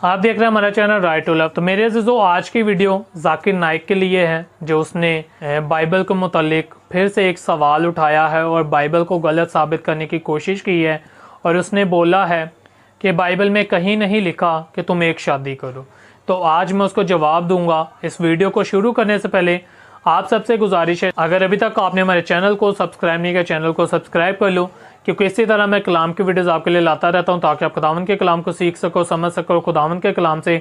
आप देख रहे हैं हमारा चैनल राइट टू लव। तो मेरे अज़ीज़ों, आज की वीडियो जाकिर नाइक के लिए है, जो उसने बाइबल के मुतालिक फिर से एक सवाल उठाया है और बाइबल को गलत साबित करने की कोशिश की है। और उसने बोला है कि बाइबल में कहीं नहीं लिखा कि तुम एक शादी करो। तो आज मैं उसको जवाब दूंगा। इस वीडियो को शुरू करने से पहले आप सबसे गुजारिश है, अगर अभी तक आपने हमारे चैनल को सब्सक्राइब नहीं किया, चैनल को सब्सक्राइब कर लो, क्योंकि इसी तरह मैं कलाम की वीडियोस आपके लिए लाता रहता हूं, ताकि आप खुदावंद के कलाम को सीख सको, समझ सको और खुदावंद के कलाम से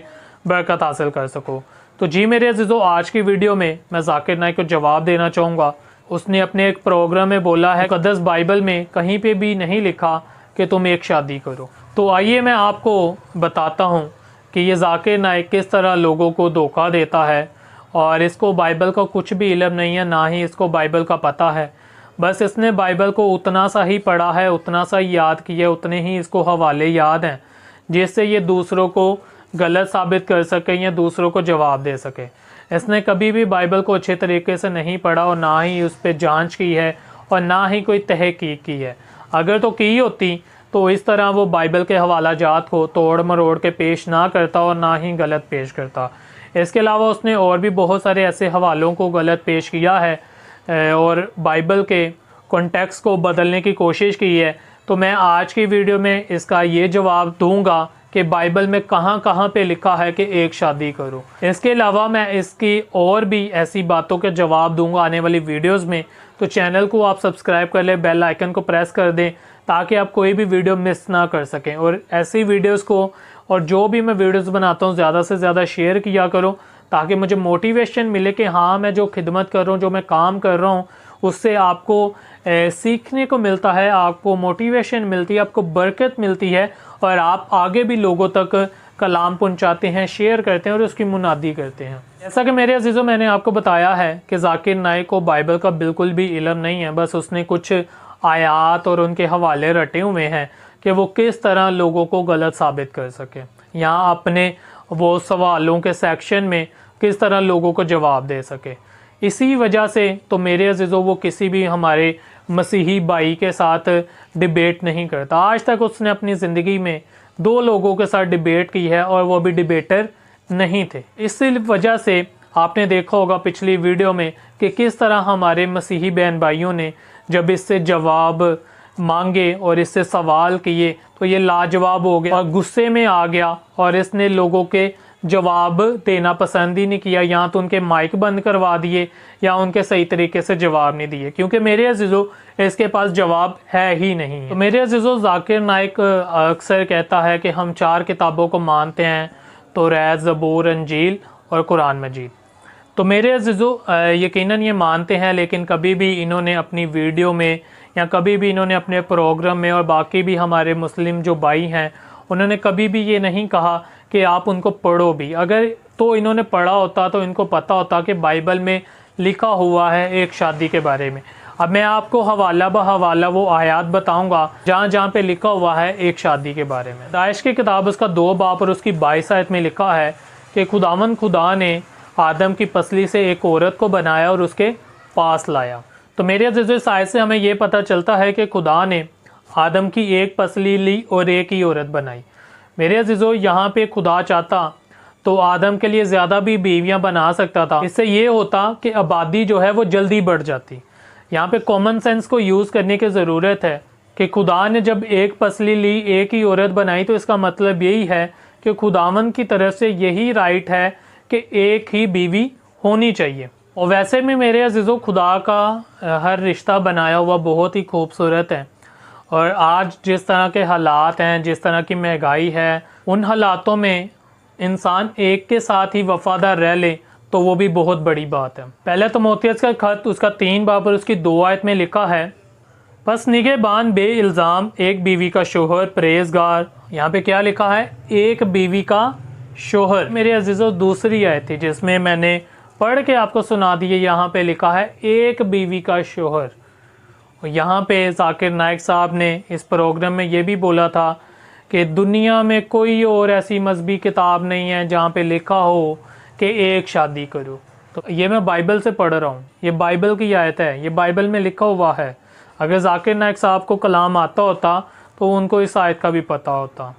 बरकत हासिल कर सको। तो जी मेरे अज़ीज़ों, आज की वीडियो में मैं जाकिर नाइक को जवाब देना चाहूँगा। उसने अपने एक प्रोग्राम में बोला है मुक़द्दस बाइबल में कहीं पर भी नहीं लिखा कि तुम एक शादी करो। तो आइए मैं आपको बताता हूँ कि ये जाकिर नाइक किस तरह लोगों को धोखा देता है, और इसको बाइबल का कुछ भी इल्म नहीं है, ना ही इसको बाइबल का पता है। बस इसने बाइबल को उतना सा ही पढ़ा है, उतना सा ही याद किया, उतने ही इसको हवाले याद हैं, जिससे ये दूसरों को गलत साबित कर सके या दूसरों को जवाब दे सके। इसने कभी भी बाइबल को अच्छे तरीके से नहीं पढ़ा और ना ही उस पर जांच की है और ना ही कोई तहकीक की है। अगर तो की होती तो इस तरह वो बाइबल के हवाला जात को तोड़ मरोड़ के पेश ना करता और ना ही गलत पेश करता। इसके अलावा उसने और भी बहुत सारे ऐसे हवालों को गलत पेश किया है और बाइबल के कॉन्टेक्स्ट को बदलने की कोशिश की है। तो मैं आज की वीडियो में इसका ये जवाब दूंगा कि बाइबल में कहाँ कहाँ पे लिखा है कि एक शादी करो। इसके अलावा मैं इसकी और भी ऐसी बातों के जवाब दूंगा आने वाली वीडियोस में। तो चैनल को आप सब्सक्राइब कर लें, बेल आइकन को प्रेस कर दें, ताकि आप कोई भी वीडियो मिस ना कर सकें। और ऐसी वीडियोस को और जो भी मैं वीडियोस बनाता हूँ ज़्यादा से ज़्यादा शेयर किया करो, ताकि मुझे मोटिवेशन मिले कि हाँ, मैं जो खिदमत कर रहा हूँ, जो मैं काम कर रहा हूँ, उससे आपको सीखने को मिलता है, आपको मोटिवेशन मिलती है, आपको बरकत मिलती है, और आप आगे भी लोगों तक कलाम पहुँचाते हैं, शेयर करते हैं और उसकी मुनादी करते हैं। जैसा कि मेरे अज़ीज़ों, मैंने आपको बताया है कि जाकिर नाइक को बाइबल का बिल्कुल भी इल्म नहीं है। बस उसने कुछ आयात और उनके हवाले रटे हुए हैं कि वो किस तरह लोगों को गलत साबित कर सके, यहाँ अपने वो सवालों के सेक्शन में किस तरह लोगों को जवाब दे सके। इसी वजह से तो मेरे अज़ीज़ों, वो किसी भी हमारे मसीही भाई के साथ डिबेट नहीं करता। आज तक उसने अपनी ज़िंदगी में 2 लोगों के साथ डिबेट की है और वो भी डिबेटर नहीं थे। इसी वजह से आपने देखा होगा पिछली वीडियो में कि किस तरह हमारे मसीही बहन भाइयों ने जब इससे जवाब मांगे और इससे सवाल किए तो ये लाजवाब हो गया और गुस्से में आ गया, और इसने लोगों के जवाब देना पसंद ही नहीं किया। या तो उनके माइक बंद करवा दिए या उनके सही तरीके से जवाब नहीं दिए, क्योंकि मेरे अज़ीज़ों इसके पास जवाब है ही नहीं। तो मेरे अज़ीज़ों, जाकिर नाइक अक्सर कहता है कि हम 4 किताबों को मानते हैं, तौरात, ज़बूर, इंजील और कुरान मजीद। तो मेरे अज़ीज़ों, यकीनन ये मानते हैं, लेकिन कभी भी इन्होंने अपनी वीडियो में या कभी भी इन्होंने अपने प्रोग्राम में, और बाकी भी हमारे मुस्लिम जो भाई हैं, उन्होंने कभी भी ये नहीं कहा कि आप उनको पढ़ो भी। अगर तो इन्होंने पढ़ा होता तो इनको पता होता कि बाइबल में लिखा हुआ है एक शादी के बारे में। अब मैं आपको हवाला ब हवाला वो आयात बताऊंगा जहाँ जहाँ पे लिखा हुआ है एक शादी के बारे में। दाइश की किताब उसका 2 बाब और उसकी 22 आयत में लिखा है कि खुदावंद खुदा ने आदम की पसली से एक औरत को बनाया और उसके पास लाया। तो मेरे अज़ीज़ों, इस आयत से हमें ये पता चलता है कि खुदा ने आदम की एक पसली ली और एक ही औरत बनाई। मेरे अज़ीज़ों, यहाँ पे खुदा चाहता तो आदम के लिए ज़्यादा भी बीवियाँ बना सकता था। इससे ये होता कि आबादी जो है वो जल्दी बढ़ जाती। यहाँ पे कॉमन सेंस को यूज़ करने की ज़रूरत है कि खुदा ने जब एक पसली ली, एक ही औरत बनाई, तो इसका मतलब यही है कि खुदावंद की तरफ से यही राइट है कि एक ही बीवी होनी चाहिए। और वैसे भी मेरे अज़ीज़ों, खुदा का हर रिश्ता बनाया हुआ बहुत ही खूबसूरत है। और आज जिस तरह के हालात हैं, जिस तरह की महंगाई है, उन हालातों में इंसान एक के साथ ही वफ़ादार रह ले तो वो भी बहुत बड़ी बात है। पहले तो मोतियस का खत उसका 3 बाब और उसकी 2 आयत में लिखा है, बस निगहबान बे इल्ज़ाम एक बीवी का शोहर परहेज़गार। यहाँ पे क्या लिखा है? एक बीवी का शोहर। मेरे अज़ीज़ों, दूसरी आयत थी जिसमें मैंने पढ़ के आपको सुना दी है। यहाँ पे लिखा है एक बीवी का शोहर। और यहाँ पे जाकिर नाइक साहब ने इस प्रोग्राम में ये भी बोला था कि दुनिया में कोई और ऐसी मजहबी किताब नहीं है जहाँ पे लिखा हो कि एक शादी करो। तो ये मैं बाइबल से पढ़ रहा हूँ, ये बाइबल की आयत है, ये बाइबल में लिखा हुआ है। अगर जाकिर नाइक साहब को कलाम आता होता तो उनको इस आयत का भी पता होता।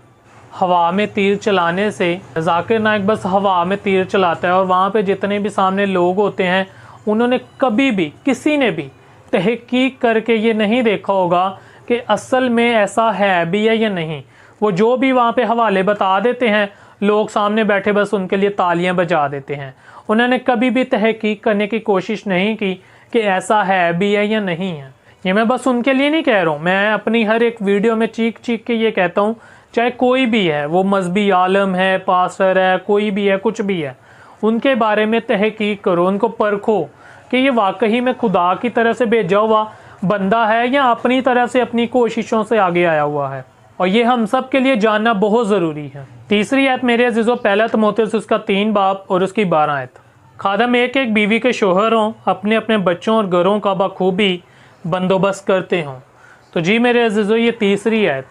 हवा में तीर चलाने से जाकिर नाइक बस हवा में तीर चलाता है और वहाँ पे जितने भी सामने लोग होते हैं उन्होंने कभी भी किसी ने भी तहकीक करके ये नहीं देखा होगा कि असल में ऐसा है भी है या नहीं। वो जो भी वहाँ पे हवाले बता देते हैं, लोग सामने बैठे बस उनके लिए तालियां बजा देते हैं। उन्होंने कभी भी तहकीक करने की कोशिश नहीं की कि ऐसा है भी है या नहीं है। ये मैं बस उनके लिए नहीं कह रहा हूँ, मैं अपनी हर एक वीडियो में चीख चीख के ये कहता हूँ, चाहे कोई भी है, वो मजहबी आलम है, पास्टर है, कोई भी है, कुछ भी है, उनके बारे में तहकीक करो, उनको परखो कि ये वाकई में खुदा की तरफ से भेजा हुआ बंदा है या अपनी तरफ से अपनी कोशिशों से आगे आया हुआ है। और ये हम सब के लिए जानना बहुत ज़रूरी है। तीसरी आयत मेरे अज़ीज़ों, पहला तिमोथेयुस उसका 3 बाब और उसकी 12 आयत। खादम एक एक बीवी के शोहर हों, अपने अपने बच्चों और घरों का बखूबी बंदोबस्त करते हों। तो जी मेरे अज़ीज़ों, ये तीसरी आयत,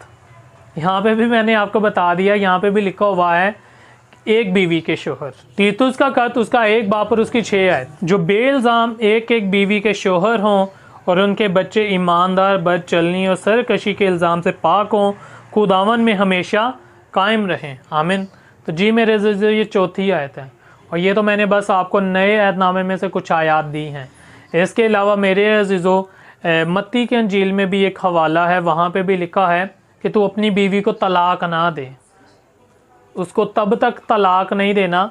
यहाँ पे भी मैंने आपको बता दिया, यहाँ पे भी लिखा हुआ है एक बीवी के शोहर। तीतुस का खत उसका 1 बाब और उसकी 6 आयत। जो बेइल्ज़ाम एक एक बीवी के शोहर हों और उनके बच्चे ईमानदार, बद चलनी और सरकशी के इल्ज़ाम से पाक हों, खुदावन में हमेशा कायम रहें, आमीन। तो जी मेरे अज़ीज़ों, ये चौथी आयत है और ये तो मैंने बस आपको नए ऐतनामे में से कुछ आयात दी हैं। इसके अलावा मेरे अज़ीज़ों, मत्ती के अंजील में भी एक हवाला है, वहाँ पे भी लिखा है कि तू अपनी बीवी को तलाक ना दे। उसको तब तक तलाक नहीं देना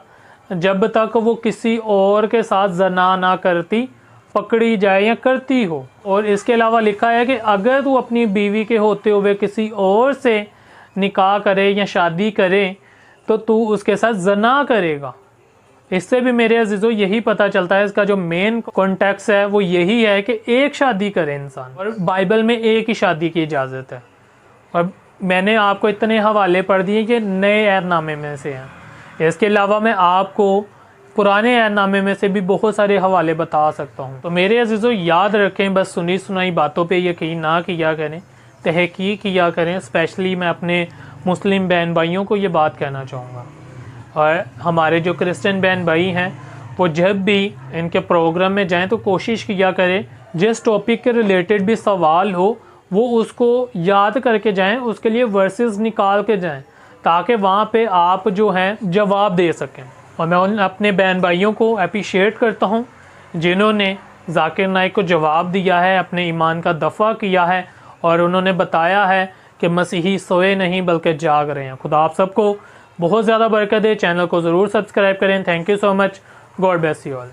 जब तक वो किसी और के साथ जना ना करती पकड़ी जाए या करती हो। और इसके अलावा लिखा है कि अगर तू अपनी बीवी के होते हुए किसी और से निकाह करे या शादी करे तो तू उसके साथ जना करेगा। इससे भी मेरे अज़ीज़ों यही पता चलता है, इसका जो मेन कॉन्टेक्स्ट है वो यही है कि एक शादी करे इंसान, और बाइबल में एक ही शादी की इजाज़त है। और मैंने आपको इतने हवाले पढ़ दिए कि नए ऐतनामे में से हैं। इसके अलावा मैं आपको पुराने ऐतनामे में से भी बहुत सारे हवाले बता सकता हूँ। तो मेरे अज़ीज़ों, याद रखें, बस सुनी सुनाई बातों पे यकीन ना किया करें, तहकीक किया करें। स्पेशली मैं अपने मुस्लिम बहन भाइयों को ये बात कहना चाहूँगा। और हमारे जो क्रिश्चियन बहन भाई हैं वो जब भी इनके प्रोग्राम में जाएं तो कोशिश किया करें जिस टॉपिक के रिलेटेड भी सवाल हो वो उसको याद करके जाएं, उसके लिए वर्सेस निकाल के जाएं ताकि वहाँ पे आप जो हैं जवाब दे सकें। और मैं उन अपने बहन भाइयों को अप्रिशिएट करता हूँ जिन्होंने जाकिर नाइक को जवाब दिया है, अपने ईमान का दफ़ा किया है और उन्होंने बताया है कि मसीही सोए नहीं बल्कि जाग रहे हैं। खुदा आप सबको बहुत ज़्यादा बरकत दे। चैनल को ज़रूर सब्सक्राइब करें। Thank you so much. God bless you all.